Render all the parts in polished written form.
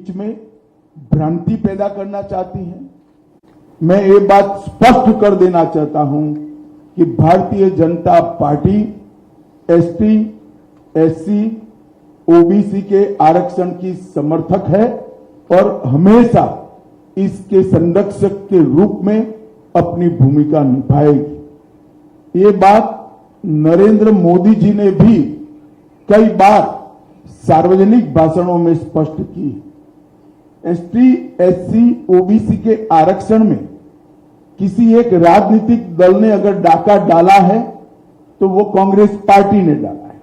बीच में भ्रांति पैदा करना चाहती हैं। मैं ये बात स्पष्ट कर देना चाहता हूं कि Bharatiya Janata party ST, SC, OBC के आरक्षण की समर्थक है और हमेशा इसके संरक्षक के रूप में अपनी भूमिका निभाएगी। ये बात नरेंद्र मोदी जी ने भी कई बार सार्वजनिक भाषणों में स्पष्ट की। एसटी, एससी, ओबीसी के आरक्षण में किसी एक राजनीतिक दल ने अगर डाका डाला है तो वो कांग्रेस पार्टी ने डाला है।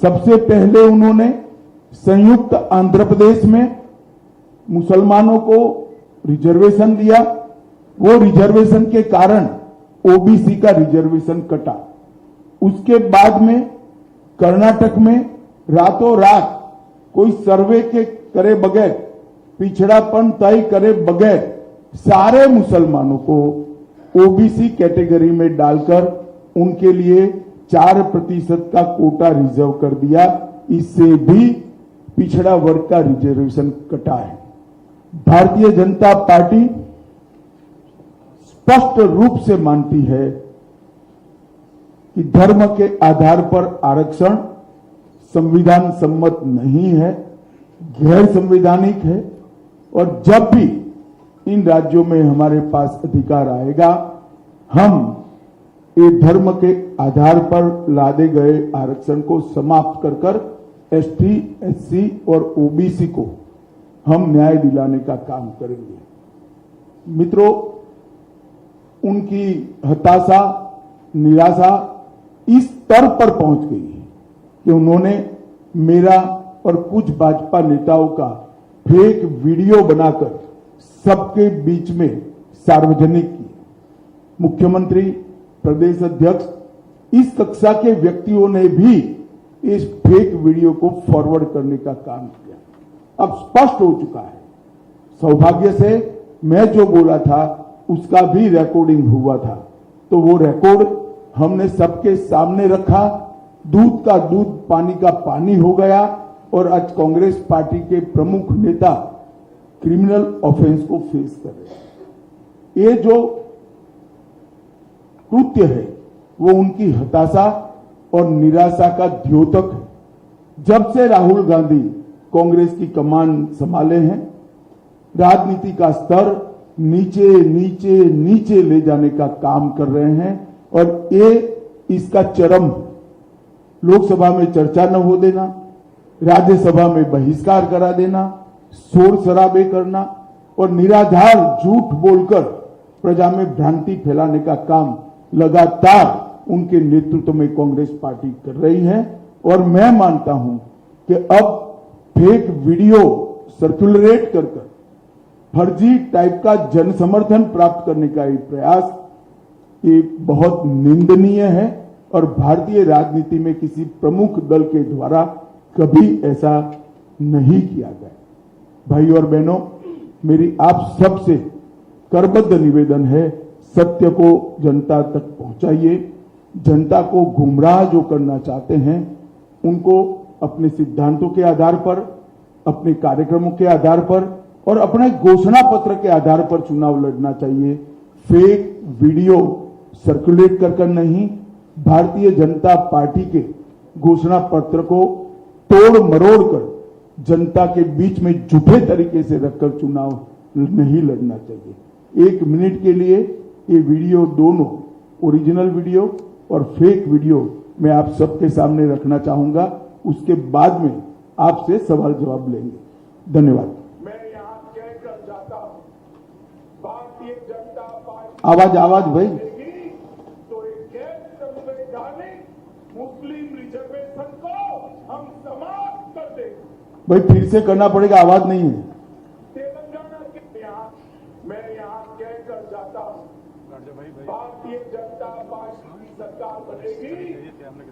सबसे पहले उन्होंने संयुक्त आंध्र प्रदेश में मुसलमानों को रिजर्वेशन दिया। वो रिजर्वेशन के कारण ओबीसी का रिजर्वेशन कटा। उसके बाद में कर्नाटक में रातों रात कोई सर्वे के करे बगैर, पिछड़ापन तय करे बगैर सारे मुसलमानों को ओबीसी कैटेगरी में डालकर उनके लिए 4% का कोटा रिजर्व कर दिया। इससे भी पिछड़ा वर्ग का रिजर्वेशन कटा है। भारतीय जनता पार्टी स्पष्ट रूप से मानती है कि धर्म के आधार पर आरक्षण संविधान सम्मत नहीं है, गैर संवैधानिक है और जब भी इन राज्यों में हमारे पास अधिकार आएगा, हम ये धर्म के आधार पर लादे गए आरक्षण को समाप्त कर कर एसटी, एससी और ओबीसी को हम न्याय दिलाने का काम करेंगे। मित्रों, उनकी हताशा, निराशा इस स्तर पर पहुंच गई है कि उन्होंने मेरा और कुछ भाजपा नेताओं का फेक वीडियो बनाकर सबके बीच में सार्वजनिक किया। मुख्यमंत्री, प्रदेश अध्यक्ष, इस कक्षा के व्यक्तियों ने भी इस फेक वीडियो को फॉरवर्ड करने का काम किया। अब स्पष्ट हो चुका है। सौभाग्य से मैं जो बोला था उसका भी रिकॉर्डिंग हुआ था, तो वो रिकॉर्ड हमने सबके सामने रखा। दूध का दूध, पानी का पानी हो गया और आज कांग्रेस पार्टी के प्रमुख नेता क्रिमिनल ऑफेंस को फेस कर रहे हैं। ये जो कृत्य है वो उनकी हताशा और निराशा का द्योतक है। जब से राहुल गांधी कांग्रेस की कमान संभाले हैं, राजनीति का स्तर नीचे नीचे नीचे ले जाने का काम कर रहे हैं और ये इसका चरम, लोकसभा में चर्चा न हो देना, राज्यसभा में बहिष्कार करा देना, शोर शराबे करना और निराधार झूठ बोलकर प्रजा में भ्रांति फैलाने का काम लगातार उनके नेतृत्व में कांग्रेस पार्टी कर रही है। और मैं मानता हूं कि अब फेक वीडियो सर्कुलेट कर फर्जी टाइप का जन समर्थन प्राप्त करने का ये प्रयास ये बहुत निंदनीय है और भारतीय राजनीति में किसी प्रमुख दल के द्वारा कभी ऐसा नहीं किया गया। भाई और बहनों, मेरी आप सबसे करबद्ध निवेदन है, सत्य को जनता तक पहुंचाइए। जनता को गुमराह जो करना चाहते हैं उनको अपने सिद्धांतों के आधार पर, अपने कार्यक्रमों के आधार पर और अपने घोषणा पत्र के आधार पर चुनाव लड़ना चाहिए। फेक वीडियो सर्कुलेट कर नहीं, भारतीय जनता पार्टी के घोषणा पत्र को तोड़ मरोड़ कर जनता के बीच में झूठे तरीके से रखकर चुनाव नहीं लड़ना चाहिए। 1 मिनट के लिए ये वीडियो, दोनों ओरिजिनल वीडियो और फेक वीडियो मैं आप सबके सामने रखना चाहूंगा। उसके बाद में आपसे सवाल जवाब लेंगे। धन्यवाद। मैं यहां कहकर जाता हूं, भारतीय जनता पार्टी आवाज भाई। तो एक गैर संवैधानिक मुस्लिम रिजर्वेशन को हम समाप्त कर देंगे। भाई फिर से करना पड़ेगा, आवाज नहीं है। तेलंगाना के मैं यहां कहकर जाता हूं, भारतीय जनता पार्टी की सरकार बनेगी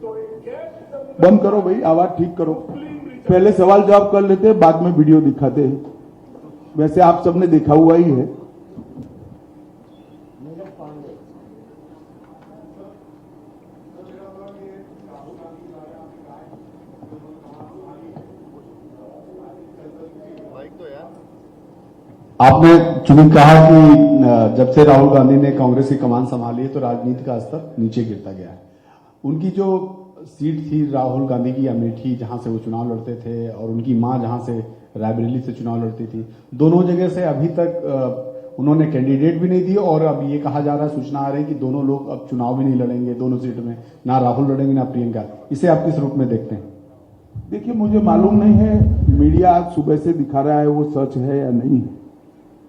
तो एक गैर बंद करो भाई, आवाज ठीक करो। पहले सवाल जवाब कर लेते हैं, बाद में वीडियो दिखाते हैं। वैसे आप सबने देखा हुआ ही है। तो यार आपने चूंकि कहा कि जब से राहुल गांधी ने कांग्रेस की कमान संभाली है तो राजनीति का स्तर नीचे गिरता गया है। उनकी जो सीट थी राहुल गांधी की अमेठी, जहां से वो चुनाव लड़ते थे, और उनकी मां जहां से रायबरेली से चुनाव लड़ती थी, दोनों जगह से अभी तक उन्होंने कैंडिडेट भी नहीं दिए। और अब ये कहा जा रहा है, सूचना आ रही है कि दोनों लोग अब चुनाव भी नहीं लड़ेंगे दोनों सीट में, ना राहुल लड़ेंगे ना प्रियंका। इसे आप किस रूप में देखते हैं? देखिए, मुझे मालूम नहीं है मीडिया आज सुबह से दिखा रहा है वो सच है या नहीं है,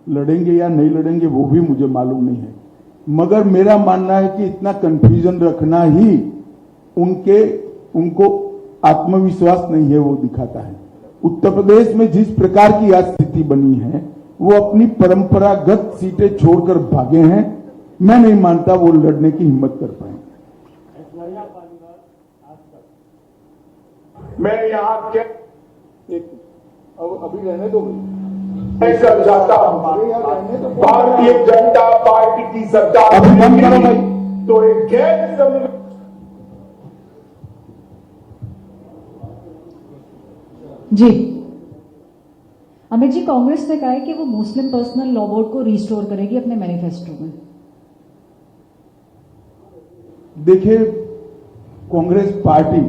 लड़ेंगे या नहीं लड़ेंगे वो भी मुझे मालूम नहीं है। मगर मेरा मानना है कि इतना कंफ्यूजन रखना ही उनको आत्मविश्वास नहीं है वो दिखाता है। उत्तर प्रदेश में जिस प्रकार की आज स्थिति बनी है, वो अपनी परंपरागत सीटें छोड़कर भागे हैं। मैं नहीं मानता वो लड़ने की हिम्मत कर पाएंगे। मैं यहाँ के अभी रहने दो, मैं समझाता हूँ, भारतीय जनता पार्टी की सरकार अभी बंद करो भाई। तो एक गैर संविधान जी अमित जी, कांग्रेस ने कहा है कि वो मुस्लिम पर्सनल लॉ बोर्ड को रिस्टोर करेगी अपने मैनिफेस्टो में। देखिए, कांग्रेस पार्टी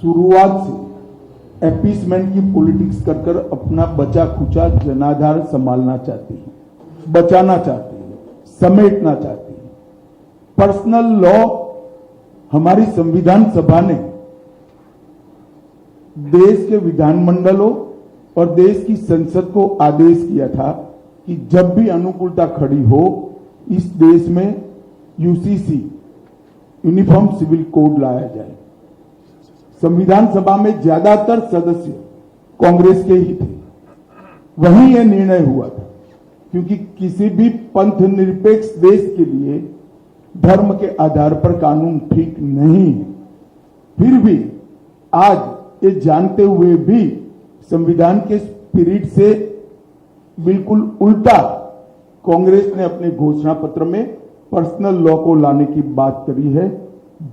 शुरुआत से अपीसमेंट की पॉलिटिक्स कर कर अपना बचा खुचा जनाधार संभालना चाहती है, बचाना चाहती है, समेटना चाहती है। पर्सनल लॉ हमारी संविधान सभा ने देश के विधानमंडलों और देश की संसद को आदेश किया था कि जब भी अनुकूलता खड़ी हो, इस देश में यूसीसी यूनिफॉर्म सिविल कोड लाया जाए। संविधान सभा में ज्यादातर सदस्य कांग्रेस के ही थे, वहीं यह निर्णय हुआ था, क्योंकि किसी भी पंथ निरपेक्ष देश के लिए धर्म के आधार पर कानून ठीक नहीं है। फिर भी आज ये जानते हुए भी संविधान के स्पिरिट से बिल्कुल उल्टा कांग्रेस ने अपने घोषणा पत्र में पर्सनल लॉ को लाने की बात करी है।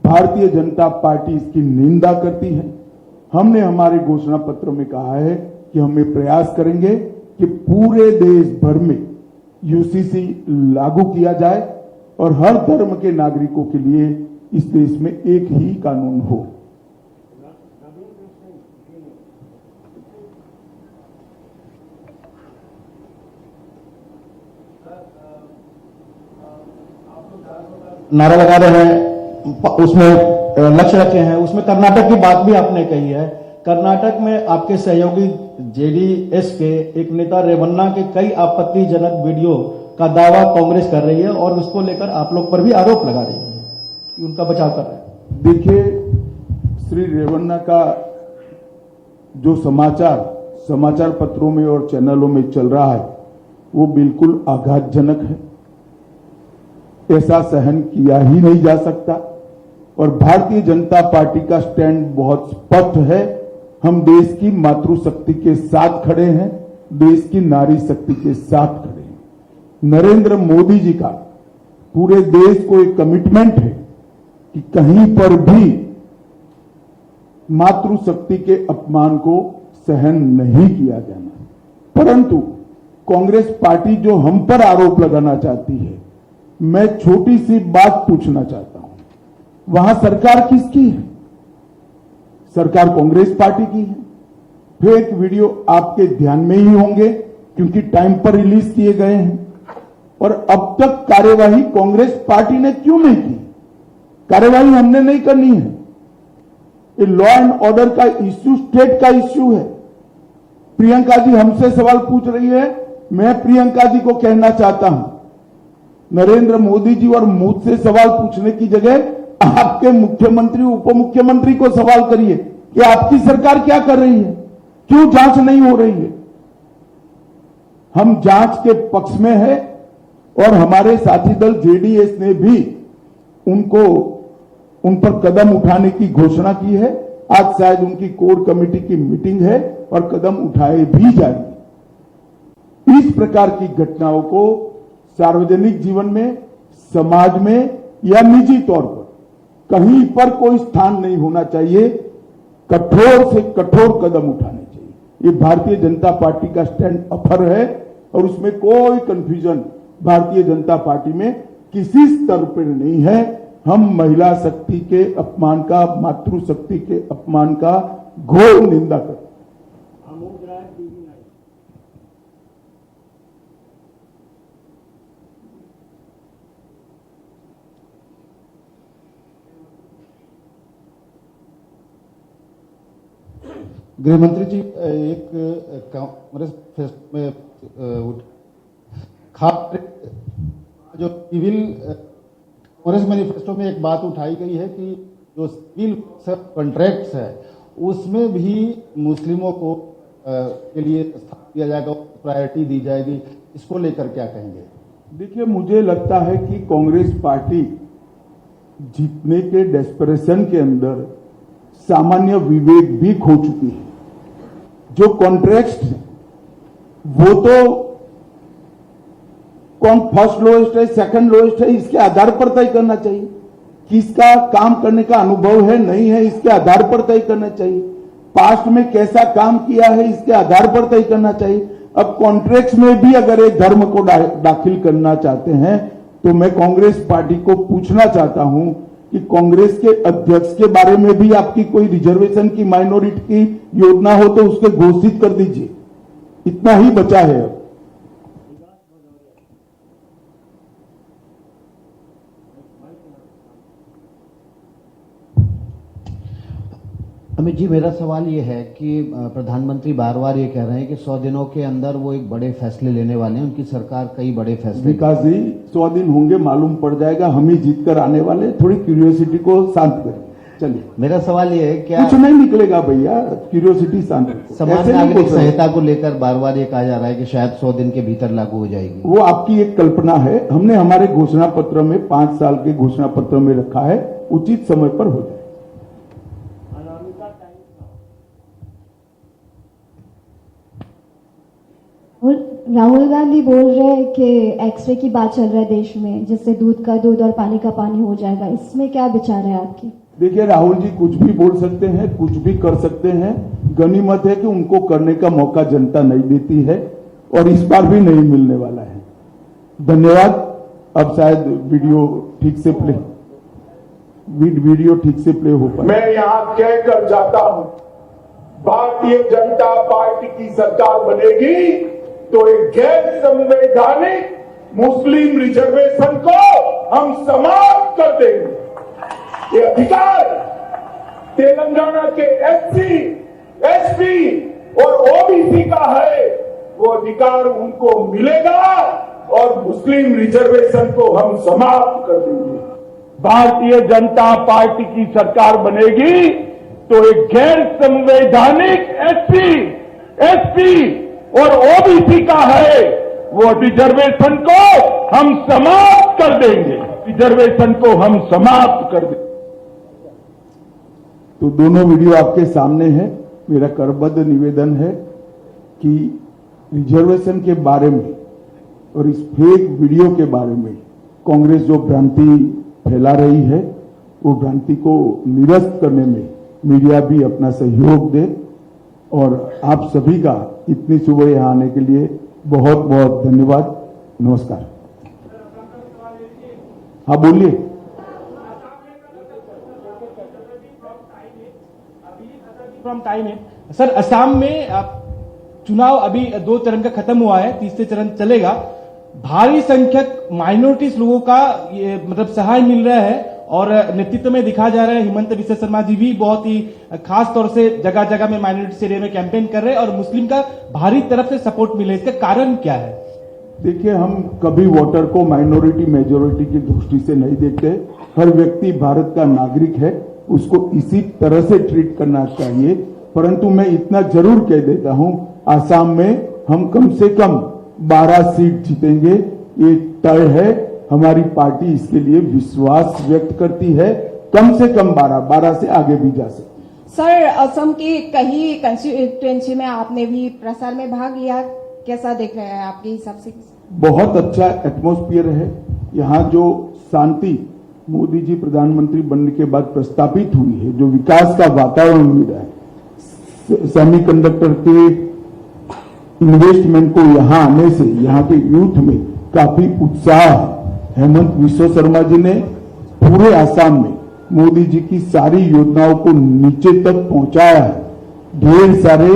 भारतीय जनता पार्टी इसकी निंदा करती है। हमने हमारे घोषणा पत्र में कहा है कि हम ये प्रयास करेंगे कि पूरे देश भर में यूसीसी लागू किया जाए और हर धर्म के नागरिकों के लिए इस देश में एक ही कानून हो। नारा लगा रहे हैं, उसमें लक्ष्य रखे हैं, उसमें कर्नाटक की बात भी आपने कही है। कर्नाटक में आपके सहयोगी जेडीएस के एक नेता रेवन्ना के कई आपत्तिजनक वीडियो का दावा कांग्रेस कर रही है और उसको लेकर आप लोग पर भी आरोप लगा रही है कि उनका बचाव कर रहे हैं। देखिए, श्री रेवन्ना का जो समाचार पत्रों में और चैनलों में चल रहा है वो बिल्कुल आघातजनक है। ऐसा सहन किया ही नहीं जा सकता और भारतीय जनता पार्टी का स्टैंड बहुत स्पष्ट है। हम देश की मातृशक्ति के साथ खड़े हैं, देश की नारी शक्ति के साथ खड़े हैं। नरेंद्र मोदी जी का पूरे देश को एक कमिटमेंट है कि कहीं पर भी मातृशक्ति के अपमान को सहन नहीं किया जाना। परंतु कांग्रेस पार्टी जो हम पर आरोप लगाना चाहती है, मैं छोटी सी बात पूछना चाहता हूं, वहां सरकार किसकी है? सरकार कांग्रेस पार्टी की है। फेक वीडियो आपके ध्यान में ही होंगे क्योंकि टाइम पर रिलीज किए गए हैं। और अब तक कार्यवाही कांग्रेस पार्टी ने क्यों नहीं की? कार्यवाही हमने नहीं करनी है। ये लॉ एंड ऑर्डर का इश्यू स्टेट का इश्यू है। प्रियंका जी हमसे सवाल पूछ रही है, मैं प्रियंका जी को कहना चाहता हूं, नरेंद्र मोदी जी और मुझसे सवाल पूछने की जगह आपके मुख्यमंत्री उप मुख्यमंत्री को सवाल करिए कि आपकी सरकार क्या कर रही है, क्यों जांच नहीं हो रही है। हम जांच के पक्ष में है और हमारे साथी दल जेडीएस ने भी उन पर कदम उठाने की घोषणा की है। आज शायद उनकी कोर कमेटी की मीटिंग है और कदम उठाए भी जाएंगे। इस प्रकार की घटनाओं को सार्वजनिक जीवन में, समाज में या निजी तौर पर कहीं पर कोई स्थान नहीं होना चाहिए। कठोर से कठोर कदम उठाने चाहिए। ये भारतीय जनता पार्टी का स्टैंड अफर है और उसमें कोई कंफ्यूजन भारतीय जनता पार्टी में किसी स्तर पर नहीं है। हम महिला शक्ति के अपमान का, मातृशक्ति के अपमान का घोर निंदा करते हैं। गृह मंत्री जी, एक कांग्रेस में खास जो सिविल कांग्रेस मैनिफेस्टो में एक बात उठाई गई है कि जो सिविल कॉन्ट्रैक्ट्स है उसमें भी मुस्लिमों को के लिए स्थान दिया जाएगा, प्रायोरिटी दी जाएगी। इसको लेकर क्या कहेंगे? देखिए, मुझे लगता है कि कांग्रेस पार्टी जीतने के डेस्परेशन के अंदर सामान्य विवेक भी खो चुकी है। जो कॉन्ट्रैक्ट वो तो कौन फर्स्ट लोएस्ट है, सेकंड लोएस्ट है, इसके आधार पर तय करना चाहिए। किसका काम करने का अनुभव है, नहीं है, इसके आधार पर तय करना चाहिए। पास्ट में कैसा काम किया है, इसके आधार पर तय करना चाहिए। अब कॉन्ट्रैक्ट में भी अगर एक धर्म को दाखिल करना चाहते हैं तो मैं कांग्रेस पार्टी को पूछना चाहता हूं कि कांग्रेस के अध्यक्ष के बारे में भी आपकी कोई रिजर्वेशन की, माइनॉरिटी की योजना हो तो उसके घोषित कर दीजिए। इतना ही बचा है अब। अमित जी, मेरा सवाल ये है कि प्रधानमंत्री बार बार ये कह रहे हैं कि 100 दिनों के अंदर वो एक बड़े फैसले लेने वाले हैं। उनकी सरकार कई बड़े फैसले। विकास जी, 100 दिन होंगे, मालूम पड़ जाएगा। हम ही जीत कर आने वाले। थोड़ी क्यूरियोसिटी को शांत करें। चलिए, मेरा सवाल ये है, क्या कुछ नहीं निकलेगा भैया, क्यूरियोसिटी शांत करें। समान नागरिक संहिता को लेकर बार बार ये कहा जा रहा है कि शायद 100 दिन के भीतर लागू हो जाएगी। वो आपकी एक कल्पना है। हमने हमारे घोषणा पत्र में 5 साल के घोषणा पत्र में रखा है, उचित समय पर हो जाए। राहुल गांधी बोल रहे हैं कि एक्सरे की बात चल रहा है देश में, जिससे दूध का दूध और पानी का पानी हो जाएगा। इसमें क्या विचार है आपकी? देखिए, राहुल जी कुछ भी बोल सकते हैं, कुछ भी कर सकते हैं। गनीमत है कि उनको करने का मौका जनता नहीं देती है और इस बार भी नहीं मिलने वाला है। धन्यवाद। अब शायद वीडियो ठीक से प्ले हो पाए। मैं यहां कहकर जाता हूं, भारतीय जनता पार्टी की सरकार बनेगी तो एक गैर संवैधानिक मुस्लिम रिजर्वेशन को हम समाप्त कर देंगे। ये अधिकार तेलंगाना के एससी, एसटी और ओबीसी का है, वो अधिकार उनको मिलेगा और मुस्लिम रिजर्वेशन को हम समाप्त कर देंगे। भारतीय जनता पार्टी की सरकार बनेगी तो एक गैर संवैधानिक एससी, एसटी और ओबीसी का है, वो रिजर्वेशन को हम समाप्त कर देंगे। रिजर्वेशन को हम समाप्त कर देंगे। तो दोनों वीडियो आपके सामने है। मेरा करबद्ध निवेदन है कि रिजर्वेशन के बारे में और इस फेक वीडियो के बारे में कांग्रेस जो भ्रांति फैला रही है, वो भ्रांति को निरस्त करने में मीडिया भी अपना सहयोग दे। और आप सभी का इतनी सुबह यहाँ आने के लिए बहुत बहुत धन्यवाद। नमस्कार। हाँ, बोलिए। फ्रॉम टाइम है सर। असम में चुनाव अभी 2 चरण का खत्म हुआ है, तीसरे चरण चलेगा। भारी संख्यक माइनॉरिटीज लोगों का ये मतलब सहाय मिल रहा है और नेतृत्व में दिखा जा रहा है। हिमंत विश्व शर्मा जी भी बहुत ही खास तौर से जगह जगह में माइनॉरिटी एरिया में कैंपेन कर रहे हैं और मुस्लिम का भारी तरफ से सपोर्ट मिले। इसका कारण क्या है? देखिए, हम कभी वोटर को माइनॉरिटी मेजोरिटी की दृष्टि से नहीं देखते। हर व्यक्ति भारत का नागरिक है, उसको इसी तरह से ट्रीट करना चाहिए। परंतु मैं इतना जरूर कह देता हूं, आसाम में हम कम से कम 12 सीट जीतेंगे, ये तय है। हमारी पार्टी इसके लिए विश्वास व्यक्त करती है। कम से कम 12 से आगे भी जा सकते। सर, असम की कई कंस्टिट्यूएंसी में आपने भी प्रसार में भाग लिया, कैसा देख रहे हैं आपके हिसाब से? बहुत अच्छा एटमॉस्फेयर है यहाँ। जो शांति मोदी जी प्रधानमंत्री बनने के बाद प्रस्तापित हुई है, जो विकास का वातावरण मिल रहा है, सेमीकंडक्टर के इन्वेस्टमेंट को यहां आने से यहाँ के यूथ में काफी उत्साह है। हेमंत विश्व शर्मा जी ने पूरे आसाम में मोदी जी की सारी योजनाओं को नीचे तक पहुंचाया है। ढेर सारे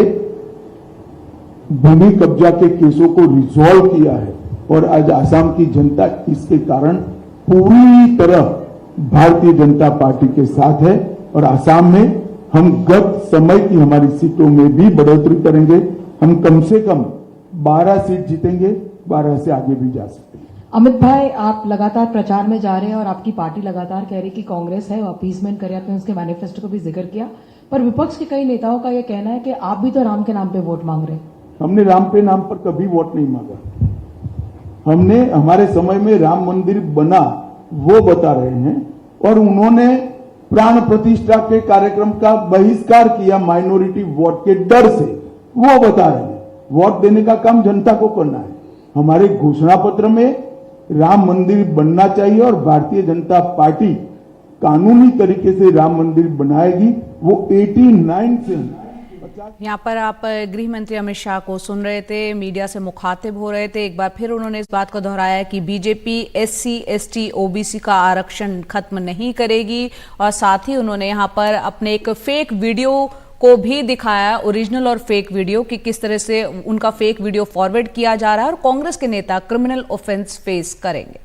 भूमि कब्जा के केसों को रिजॉल्व किया है और आज आसाम की जनता इसके कारण पूरी तरह भारतीय जनता पार्टी के साथ है और आसाम में हम गत समय की हमारी सीटों में भी बढ़ोतरी करेंगे। हम कम से कम 12 सीट जीतेंगे, 12 से आगे भी जा सकते हैं। अमित भाई, आप लगातार प्रचार में जा रहे हैं और आपकी पार्टी लगातार कह रही कि कांग्रेस है, अपीसमेंट करे, आपने उसके मैनिफेस्टो को भी जिक्र किया, पर विपक्ष के कई नेताओं का यह कहना है कि आप भी तो राम के नाम पे वोट मांग रहे हैं। हमने राम पे नाम पर कभी वोट नहीं मांगा। हमने हमारे समय में राम मंदिर बना वो बता रहे हैं और उन्होंने प्राण प्रतिष्ठा के कार्यक्रम का बहिष्कार किया माइनॉरिटी वोट के डर से, वो बता रहे हैं। वोट देने का काम जनता को करना है। हमारे घोषणा पत्र में राम मंदिर बनना चाहिए और भारतीय जनता पार्टी कानूनी तरीके से राम मंदिर बनाएगी। वो 89 से यहाँ पर आप गृह मंत्री अमित शाह को सुन रहे थे, मीडिया से मुखातिब हो रहे थे। एक बार फिर उन्होंने इस बात को दोहराया कि बीजेपी SC, ST, OBC का आरक्षण खत्म नहीं करेगी और साथ ही उन्होंने यहाँ पर अपने एक फेक वीडियो को भी दिखाया, ओरिजिनल और फेक वीडियो, कि किस तरह से उनका फेक वीडियो फॉरवर्ड किया जा रहा है और कांग्रेस के नेता क्रिमिनल ऑफेंस फेस करेंगे।